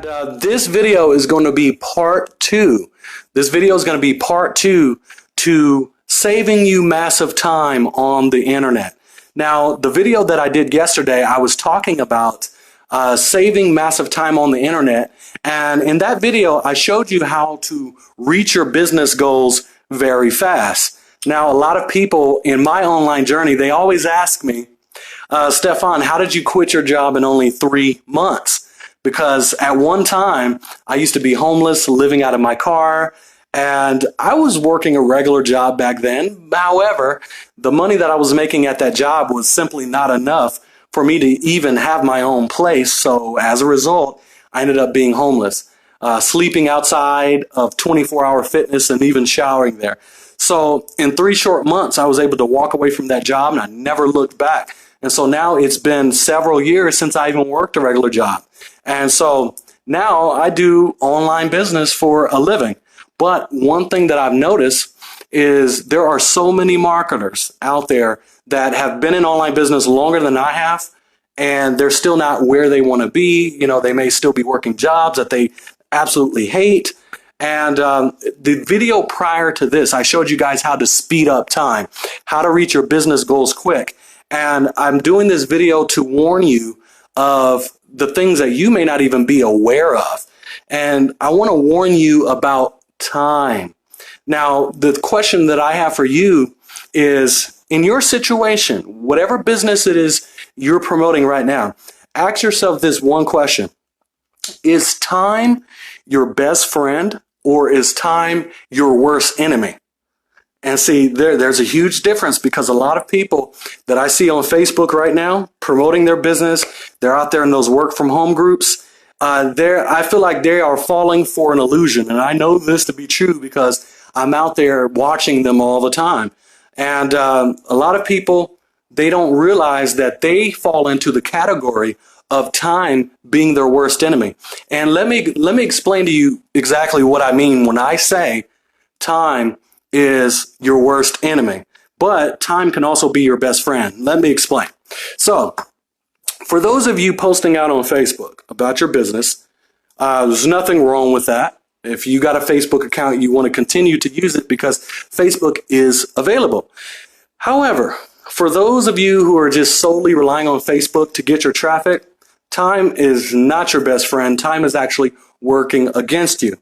This video is going to be part two. This video is going to be part two to saving you massive time on the internet. Now, the video that I did yesterday, I was talking about saving massive time on the internet. And in that video, I showed you how to reach your business goals very fast. Now, a lot of people in my online journey, they always ask me, Stefan, how did you quit your job in only 3 months? Because at one time, I used to be homeless, living out of my car, and I was working a regular job back then. However, the money that I was making at that job was simply not enough for me to even have my own place. So as a result, I ended up being homeless, sleeping outside of 24-hour fitness and even showering there. So in 3 short months, I was able to walk away from that job and I never looked back. And so now it's been several years since I even worked a regular job. And so now I do online business for a living. But one thing that I've noticed is there are so many marketers out there that have been in online business longer than I have, and they're still not where they want to be. You know, they may still be working jobs that they absolutely hate. And the video prior to this, I showed you guys how to speed up time, how to reach your business goals quick. And I'm doing this video to warn you of the things that you may not even be aware of. And I want to warn you about time. Now, the question that I have for you is, in your situation, whatever business it is you're promoting right now, ask yourself this one question. Is time your best friend or is time your worst enemy? And see, there's a huge difference, because a lot of people that I see on Facebook right now promoting their business, they're out there in those work from home groups. I feel like they are falling for an illusion. And I know this to be true because I'm out there watching them all the time. And a lot of people, they don't realize that they fall into the category of time being their worst enemy. And let me explain to you exactly what I mean when I say time is your worst enemy, but time can also be your best friend. Let me explain. So for those of you posting out on Facebook about your business, there's nothing wrong with that. If you got a Facebook account, you want to continue to use it because Facebook is available. However, for those of you who are just solely relying on Facebook to get your traffic, time is not your best friend. Time is actually working against you.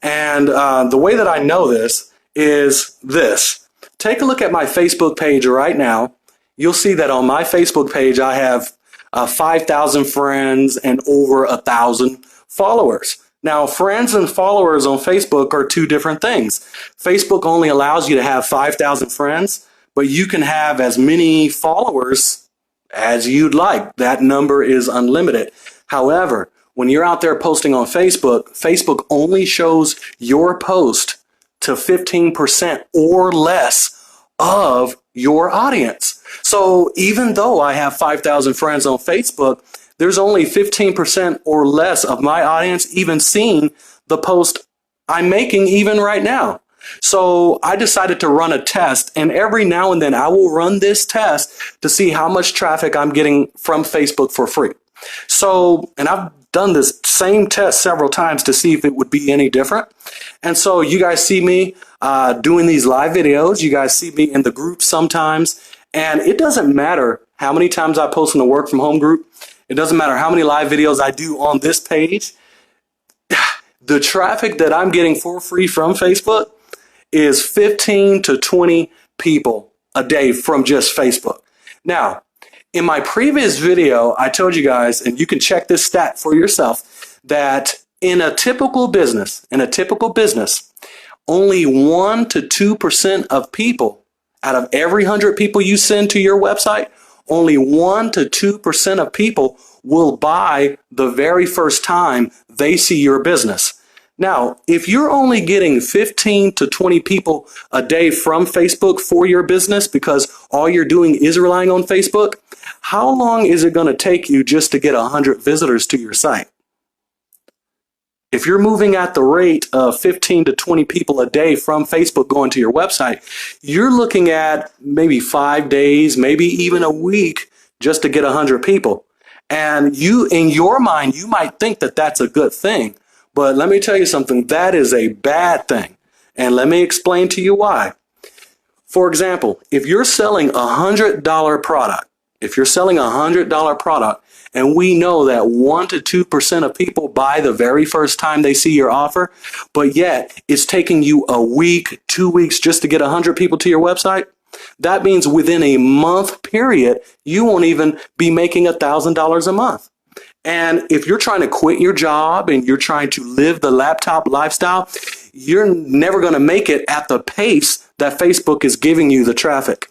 And the way that I know this is this. Take a look at my Facebook page right now. You'll see that on my Facebook page, I have 5,000 friends and over 1,000 followers. Now, friends and followers on Facebook are two different things. Facebook only allows you to have 5,000 friends, but you can have as many followers as you'd like. That number is unlimited. However, when you're out there posting on Facebook, Facebook only shows your post to 15% or less of your audience. So even though I have 5,000 friends on Facebook, there's only 15% or less of my audience even seeing the post I'm making even right now. So I decided to run a test, and every now and then I will run this test to see how much traffic I'm getting from Facebook for free. So, and I've done this same test several times to see if it would be any different. And so you guys see me doing these live videos. You guys see me in the group sometimes. And it doesn't matter how many times I post in the work from home group. It doesn't matter how many live videos I do on this page. The traffic that I'm getting for free from Facebook is 15 to 20 people a day from just Facebook. Now, in my previous video, I told you guys, and you can check this stat for yourself, that in a typical business, only 1 to 2% of people out of every 100 people you send to your website, only 1 to 2% of people will buy the very first time they see your business. Now, if you're only getting 15 to 20 people a day from Facebook for your business because all you're doing is relying on Facebook, how long is it going to take you just to get 100 visitors to your site? If you're moving at the rate of 15 to 20 people a day from Facebook going to your website, you're looking at maybe 5 days, maybe even a week just to get 100 people. And you, in your mind, you might think that that's a good thing. But let me tell you something, that is a bad thing. And let me explain to you why. For example, if you're selling $100 product, if you're selling $100 product, and we know that 1 to 2% of people buy the very first time they see your offer, but yet it's taking you a week, 2 weeks just to get 100 people to your website, that means within a month period, you won't even be making $1,000 a month. And if you're trying to quit your job and you're trying to live the laptop lifestyle, you're never going to make it at the pace that Facebook is giving you the traffic.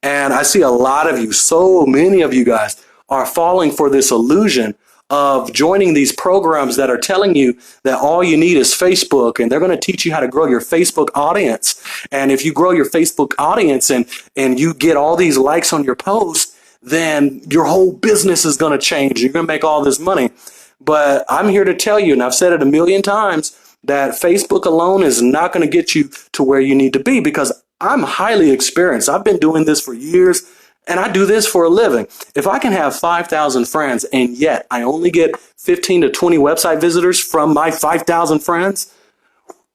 And I see a lot of you, so many of you guys are falling for this illusion of joining these programs that are telling you that all you need is Facebook, and they're going to teach you how to grow your Facebook audience. And if you grow your Facebook audience and you get all these likes on your post, then your whole business is going to change. You're going to make all this money. But I'm here to tell you, and I've said it a million times, that Facebook alone is not going to get you to where you need to be, because I'm highly experienced. I've been doing this for years, and I do this for a living. If I can have 5,000 friends and yet I only get 15 to 20 website visitors from my 5,000 friends,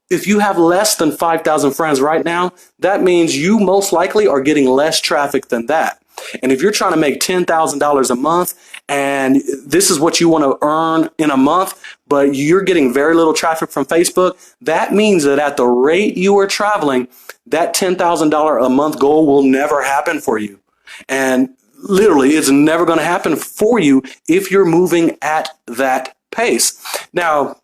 if you have less than 5,000 friends right now, that means you most likely are getting less traffic than that. And if you're trying to make $10,000 a month and this is what you want to earn in a month, but you're getting very little traffic from Facebook, that means that at the rate you are traveling, that $10,000 a month goal will never happen for you. And literally, it's never going to happen for you if you're moving at that pace. Now,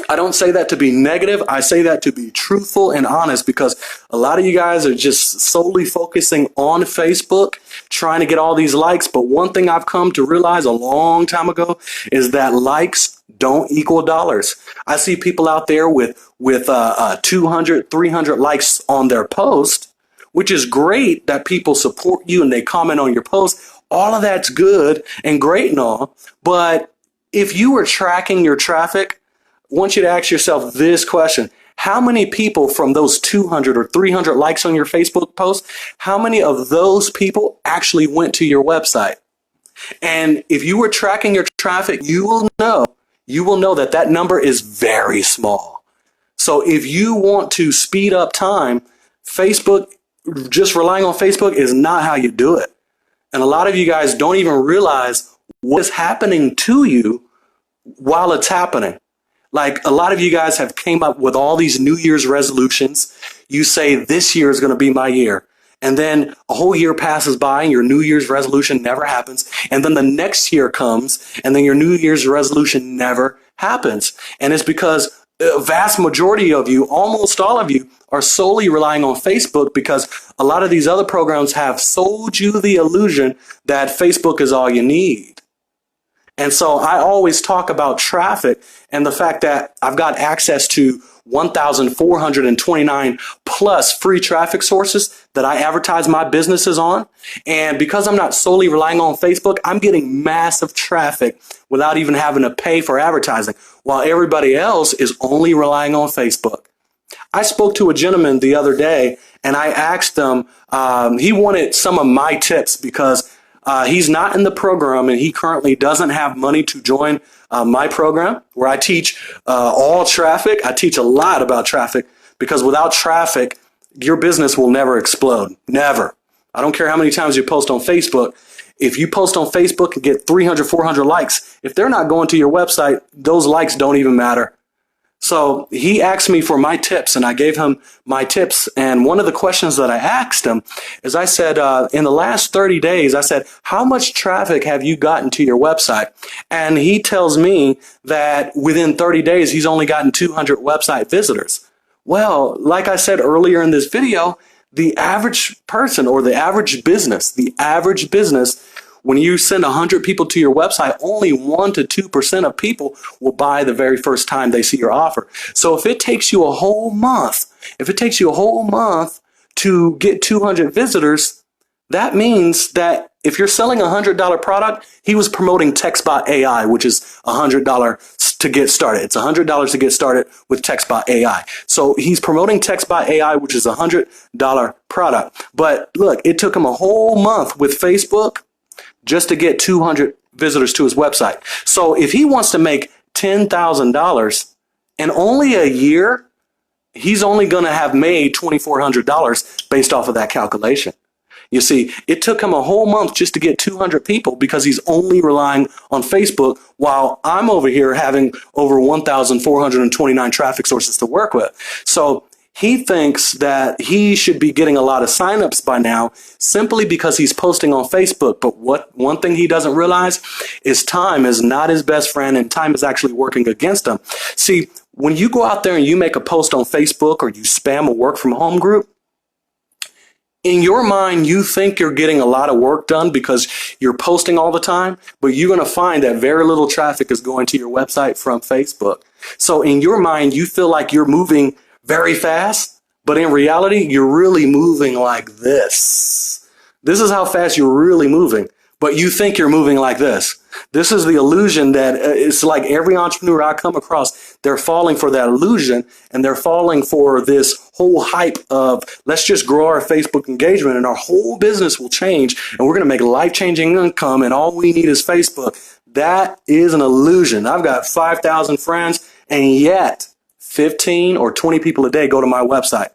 I don't say that to be negative. I say that to be truthful and honest, because a lot of you guys are just solely focusing on Facebook, trying to get all these likes. But one thing I've come to realize a long time ago is that likes don't equal dollars. I see people out there with 200, 300 likes on their post, which is great that people support you and they comment on your post. All of that's good and great and all. But if you were tracking your traffic, I want you to ask yourself this question. How many people from those 200 or 300 likes on your Facebook post, how many of those people actually went to your website? And if you were tracking your traffic, you will know that that number is very small. So if you want to speed up time, Facebook, just relying on Facebook is not how you do it. And a lot of you guys don't even realize what is happening to you while it's happening. Like, a lot of you guys have came up with all these New Year's resolutions. You say, this year is going to be my year. And then a whole year passes by and your New Year's resolution never happens. And then the next year comes and then your New Year's resolution never happens. And it's because a vast majority of you, almost all of you, are solely relying on Facebook, because a lot of these other programs have sold you the illusion that Facebook is all you need. And so I always talk about traffic and the fact that I've got access to 1,429 plus free traffic sources that I advertise my businesses on. And because I'm not solely relying on Facebook, I'm getting massive traffic without even having to pay for advertising, while everybody else is only relying on Facebook. I spoke to a gentleman the other day and I asked him, he wanted some of my tips because he's not in the program and he currently doesn't have money to join my program where I teach all traffic. I teach a lot about traffic, because without traffic, your business will never explode. Never. I don't care how many times you post on Facebook. If you post on Facebook and get 300, 400 likes, if they're not going to your website, those likes don't even matter. So he asked me for my tips and I gave him my tips. And one of the questions that I asked him is, I said, in the last 30 days, I said, how much traffic have you gotten to your website? And he tells me that within 30 days, he's only gotten 200 website visitors. Well, like I said earlier in this video, the average person or the average business, when you send 100 people to your website, only 1 to 2% of people will buy the very first time they see your offer. So if it takes you a whole month, to get 200 visitors, that means that if you're selling a $100 product, he was promoting TextBot AI, which is $100 to get started. It's $100 to get started with TextBot AI. So he's promoting TextBot AI, which is a $100 product. But look, it took him a whole month with Facebook just to get 200 visitors to his website. So if he wants to make $10,000 in only a year, he's only going to have made $2,400 based off of that calculation. You see, it took him a whole month just to get 200 people because he's only relying on Facebook, while I'm over here having over 1,429 traffic sources to work with. So he thinks that he should be getting a lot of signups by now simply because he's posting on Facebook. But one thing he doesn't realize is time is not his best friend, and time is actually working against him. See, when you go out there and you make a post on Facebook or you spam a work from home group, in your mind, you think you're getting a lot of work done because you're posting all the time, but you're going to find that very little traffic is going to your website from Facebook. So in your mind, you feel like you're moving very fast, but in reality, you're really moving like this. This is how fast you're really moving, but you think you're moving like this. This is the illusion that it's like every entrepreneur I come across, they're falling for that illusion, and they're falling for this whole hype of let's just grow our Facebook engagement and our whole business will change and we're going to make life-changing income and all we need is Facebook. That is an illusion. I've got 5,000 friends and yet 15 or 20 people a day go to my website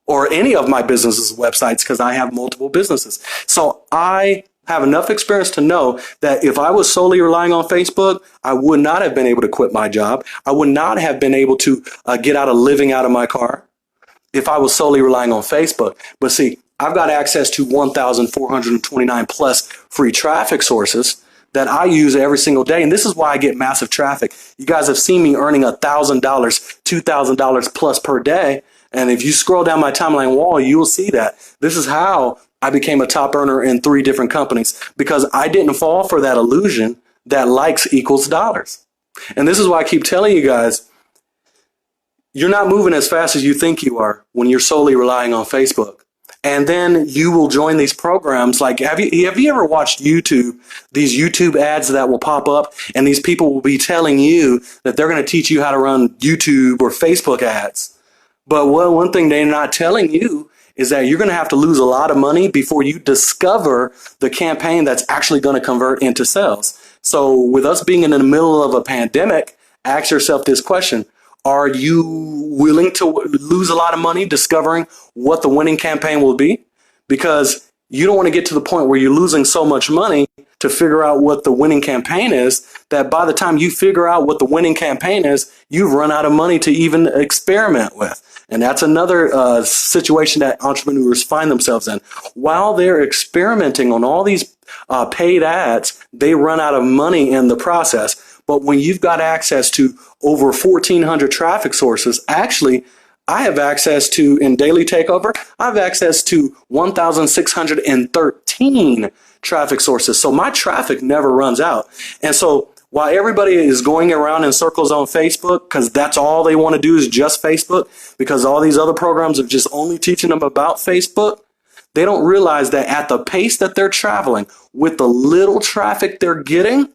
or any of my businesses' websites because I have multiple businesses. So I have enough experience to know that if I was solely relying on Facebook, I would not have been able to quit my job. I would not have been able to get out of living out of my car if I was solely relying on Facebook. But see, I've got access to 1,429 plus free traffic sources that I use every single day. And this is why I get massive traffic. You guys have seen me earning $1,000, $2,000 plus per day. And if you scroll down my timeline wall, you will see that. This is how I became a top earner in 3 different companies because I didn't fall for that illusion that likes equals dollars. And this is why I keep telling you guys, you're not moving as fast as you think you are when you're solely relying on Facebook. And then you will join these programs. Like, have you ever watched YouTube, these YouTube ads that will pop up and these people will be telling you that they're going to teach you how to run YouTube or Facebook ads. But one thing they're not telling you is that you're going to have to lose a lot of money before you discover the campaign that's actually going to convert into sales. So with us being in the middle of a pandemic, ask yourself this question. Are you willing to lose a lot of money discovering what the winning campaign will be? Because you don't want to get to the point where you're losing so much money to figure out what the winning campaign is, that by the time you figure out what the winning campaign is, you've run out of money to even experiment with. And that's another situation that entrepreneurs find themselves in. While they're experimenting on all these paid ads, they run out of money in the process. But when you've got access to over 1,400 traffic sources, actually, I have access to, in Daily Takeover, I have access to 1,613 traffic sources. So my traffic never runs out. And so while everybody is going around in circles on Facebook, because that's all they want to do is just Facebook, because all these other programs are just only teaching them about Facebook, they don't realize that at the pace that they're traveling, with the little traffic they're getting,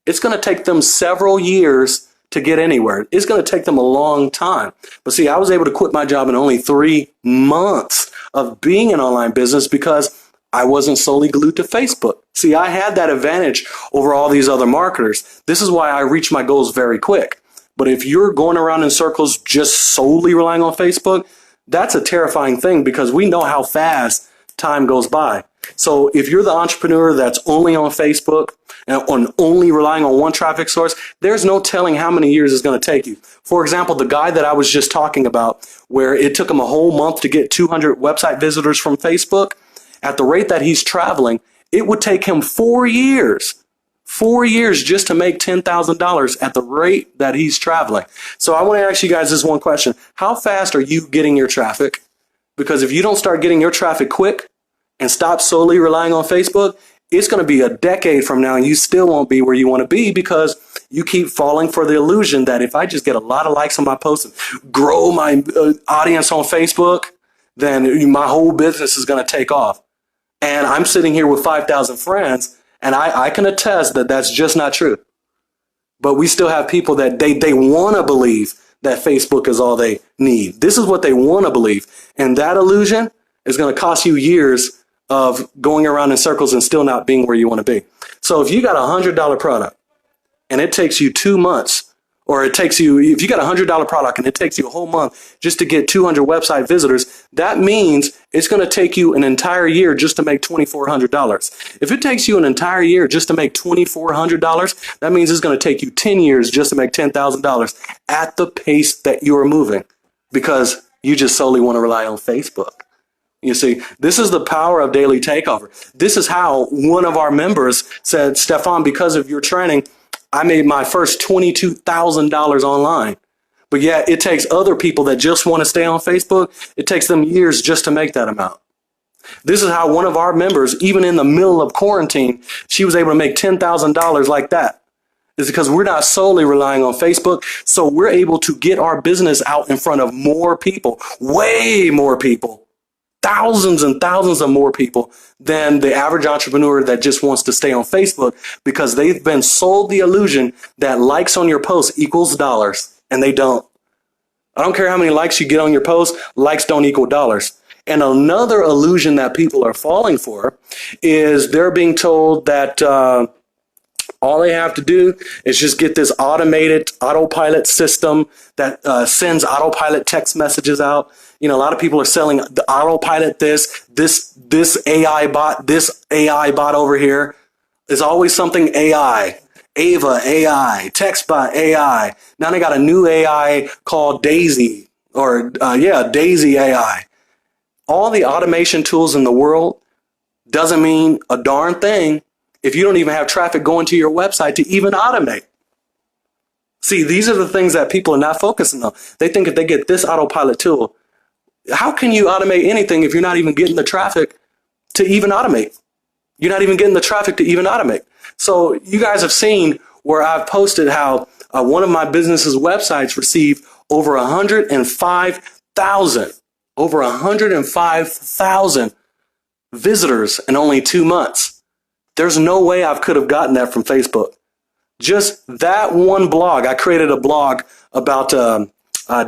it's going to take them several years to get anywhere. It's going to take them a long time. But see, I was able to quit my job in only 3 months of being an online business because I wasn't solely glued to Facebook. See, I had that advantage over all these other marketers. This is why I reach my goals very quick. But if you're going around in circles just solely relying on Facebook, that's a terrifying thing because we know how fast time goes by. So if you're the entrepreneur that's only on Facebook and only relying on one traffic source, there's no telling how many years it's going to take you. For example, the guy that I was just talking about, where it took him a whole month to get 200 website visitors from Facebook, at the rate that he's traveling, it would take him 4 years. 4 years just to make $10,000 at the rate that he's traveling. So I want to ask you guys this one question. How fast are you getting your traffic? Because if you don't start getting your traffic quick and stop solely relying on Facebook, it's going to be a decade from now and you still won't be where you want to be because you keep falling for the illusion that if I just get a lot of likes on my posts and grow my audience on Facebook, then my whole business is going to take off. And I'm sitting here with 5,000 friends, and I can attest that that's just not true. But we still have people that they want to believe that Facebook is all they need. This is what they want to believe. And that illusion is going to cost you years of going around in circles and still not being where you want to be. So if you got $100 product and it takes you 2 months, or it takes you, if you got $100 product and it takes you a whole month just to get 200 website visitors, that means it's going to take you an entire year just to make $2,400. If it takes you an entire year just to make $2,400, that means it's going to take you 10 years just to make $10,000 at the pace that you're moving, because you just solely want to rely on Facebook. You see, this is the power of Daily Takeover. This is how one of our members said, Stefan, because of your training, I made my first $22,000 online. But yet it takes other people that just want to stay on Facebook, it takes them years just to make that amount. This is how one of our members, even in the middle of quarantine, she was able to make $10,000 like that. It's because we're not solely relying on Facebook. So we're able to get our business out in front of more people, way more people. Thousands and thousands of more people than the average entrepreneur that just wants to stay on Facebook, because they've been sold the illusion that likes on your post equals dollars, and they don't. I don't care how many likes you get on your post, likes don't equal dollars. And another illusion that people are falling for is they're being told that all they have to do is just get this automated autopilot system that sends autopilot text messages out. You know, a lot of people are selling the autopilot this AI bot over here. There's always something AI, Ava AI, text bot AI. Now they got a new AI called Daisy, or Daisy AI. All the automation tools in the world doesn't mean a darn thing if you don't even have traffic going to your website to even automate. See, these are the things that people are not focusing on. They think if they get this autopilot tool, how can you automate anything if you're not even getting the traffic to even automate? You're not even getting the traffic to even automate. So you guys have seen where I've posted how one of my business's websites received over 105,000 visitors in only 2 months. There's no way I could have gotten that from Facebook. Just that one blog. I created a blog about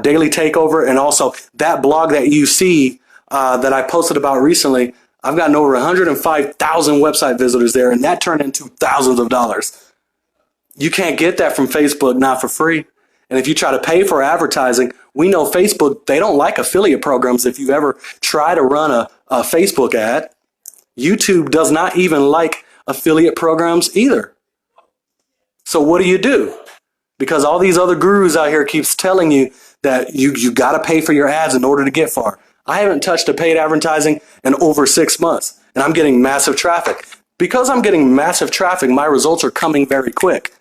Daily Takeover, and also that blog that you see that I posted about recently. I've gotten over 105,000 website visitors there, and that turned into thousands of dollars. You can't get that from Facebook, not for free. And if you try to pay for advertising, we know Facebook, they don't like affiliate programs. If you ever try to run a Facebook ad, YouTube does not even like affiliate programs either. So what do? Because all these other gurus out here keeps telling you that you got to pay for your ads in order to get far. I haven't touched a paid advertising in over 6 months, and I'm getting massive traffic. Because I'm getting massive traffic, my results are coming very quick.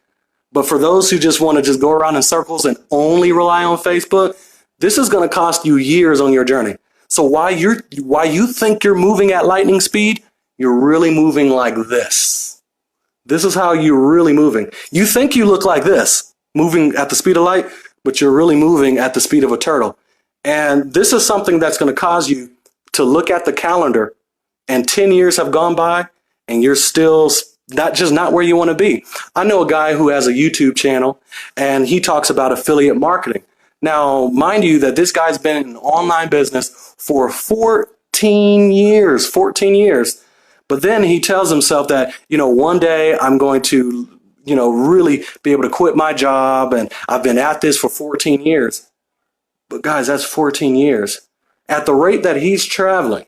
But for those who just want to just go around in circles and only rely on Facebook, this is going to cost you years on your journey. So while you think you're moving at lightning speed, you're really moving like this. This is how you're really moving. You think you look like this, moving at the speed of light, but you're really moving at the speed of a turtle. And this is something that's going to cause you to look at the calendar and 10 years have gone by and you're still not where you want to be. I know a guy who has a YouTube channel and he talks about affiliate marketing. Now, mind you that this guy's been in online business for 14 years. But then he tells himself that, one day I'm going to, really be able to quit my job, and I've been at this for 14 years. But guys, that's 14 years. At the rate that he's traveling,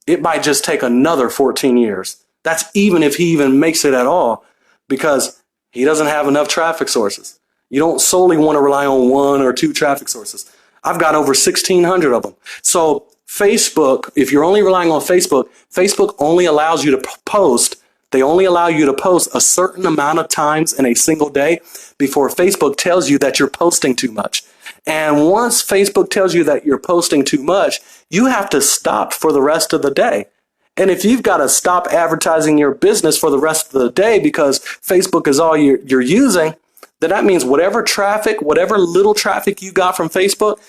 it might just take another 14 years. That's even if he even makes it at all, because he doesn't have enough traffic sources. You don't solely want to rely on 1 or 2 traffic sources. I've got over 1,600 of them. So Facebook, if you're only relying on Facebook, Facebook only allows you to post. They only allow you to post a certain amount of times in a single day before Facebook tells you that you're posting too much. And once Facebook tells you that you're posting too much, you have to stop for the rest of the day. And if you've got to stop advertising your business for the rest of the day because Facebook is all you're using, then that means whatever little traffic you got from Facebook,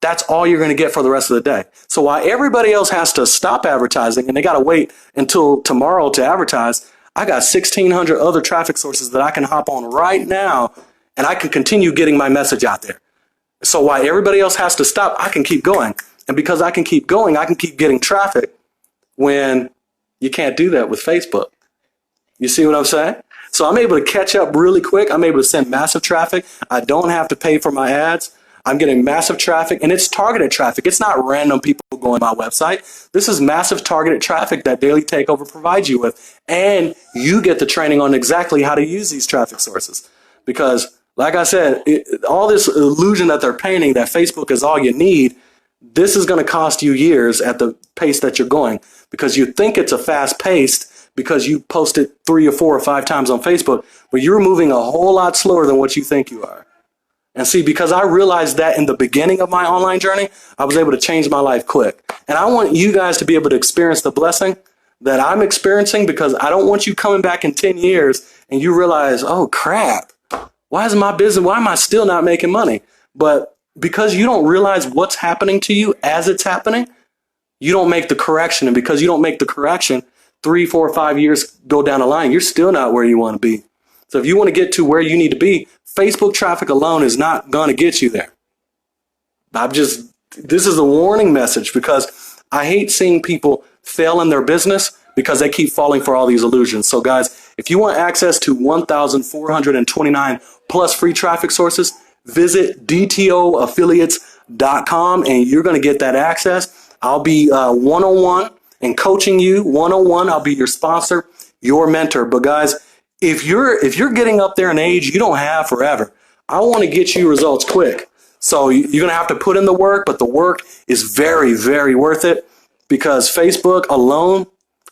that's all you're going to get for the rest of the day. So while everybody else has to stop advertising and they got to wait until tomorrow to advertise, I got 1,600 other traffic sources that I can hop on right now, and I can continue getting my message out there. So while everybody else has to stop, I can keep going. And because I can keep going, I can keep getting traffic when, You can't do that with Facebook. You see what I'm saying? So I'm able to catch up really quick. I'm able to send massive traffic. I don't have to pay for my ads. I'm getting massive traffic, and it's targeted traffic. It's not random people going to my website. This is massive targeted traffic that Daily Takeover provides you with. And you get the training on exactly how to use these traffic sources. Because, like I said, all this illusion that they're painting that Facebook is all you need, this is going to cost you years at the pace that you're going, because you think it's a fast paced because you post it 3 or 4 or 5 times on Facebook, but you're moving a whole lot slower than what you think you are. And see, because I realized that in the beginning of my online journey, I was able to change my life quick. And I want you guys to be able to experience the blessing that I'm experiencing, because I don't want you coming back in 10 years and you realize, oh crap, why is my business, why am I still not making money? But because you don't realize what's happening to you as it's happening, you don't make the correction. And because you don't make the correction, 3, 4, 5 years go down the line, you're still not where you want to be. So if you want to get to where you need to be, Facebook traffic alone is not going to get you there. This is a warning message, because I hate seeing people fail in their business because they keep falling for all these illusions. So guys, if you want access to 1,429 plus free traffic sources, visit dtoaffiliates.com and you're going to get that access. I'll be one-on-one and coaching you one-on-one. I'll be your sponsor, your mentor. But guys, if you're getting up there in age, you don't have forever. I want to get you results quick. So you're going to have to put in the work, but the work is very, very worth it, because Facebook alone,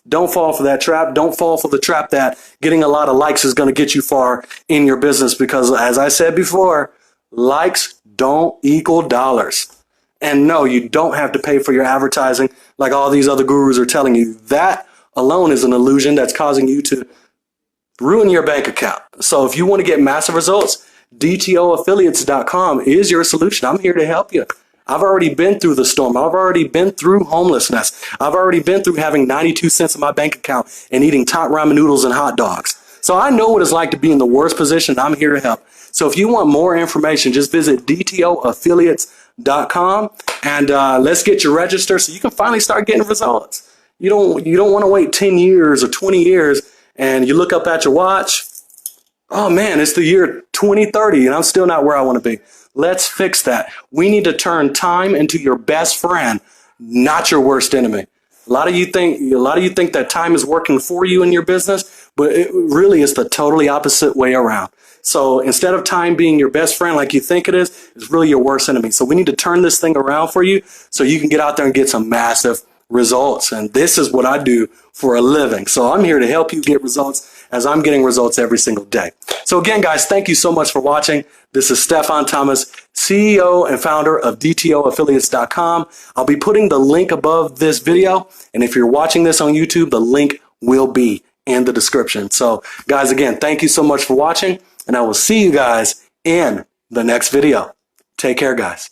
don't fall for that trap. Don't fall for the trap that getting a lot of likes is going to get you far in your business, because as I said before, likes don't equal dollars. And no, you don't have to pay for your advertising like all these other gurus are telling you. That alone is an illusion that's causing you to ruin your bank account. So if you want to get massive results, dtoaffiliates.com is your solution. I'm here to help you. I've already been through the storm. I've already been through homelessness. I've already been through having 92 cents in my bank account and eating top ramen noodles and hot dogs. So I know what it's like to be in the worst position. I'm here to help. So if you want more information, just visit dtoaffiliates.com and let's get you registered so you can finally start getting results. You don't want to wait 10 years or 20 years and you look up at your watch. Oh man, it's the year 2030 and I'm still not where I want to be. Let's fix that. We need to turn time into your best friend, not your worst enemy. A lot of you think that time is working for you in your business, but it really is the totally opposite way around. So instead of time being your best friend like you think it is, it's really your worst enemy. So we need to turn this thing around for you so you can get out there and get some massive results. And this is what I do for a living. So I'm here to help you get results as I'm getting results every single day. So again, guys, thank you so much for watching. This is Stefan Thomas, CEO and founder of dtoaffiliates.com. I'll be putting the link above this video. And if you're watching this on YouTube, the link will be in the description. So guys, again, thank you so much for watching, and I will see you guys in the next video. Take care, guys.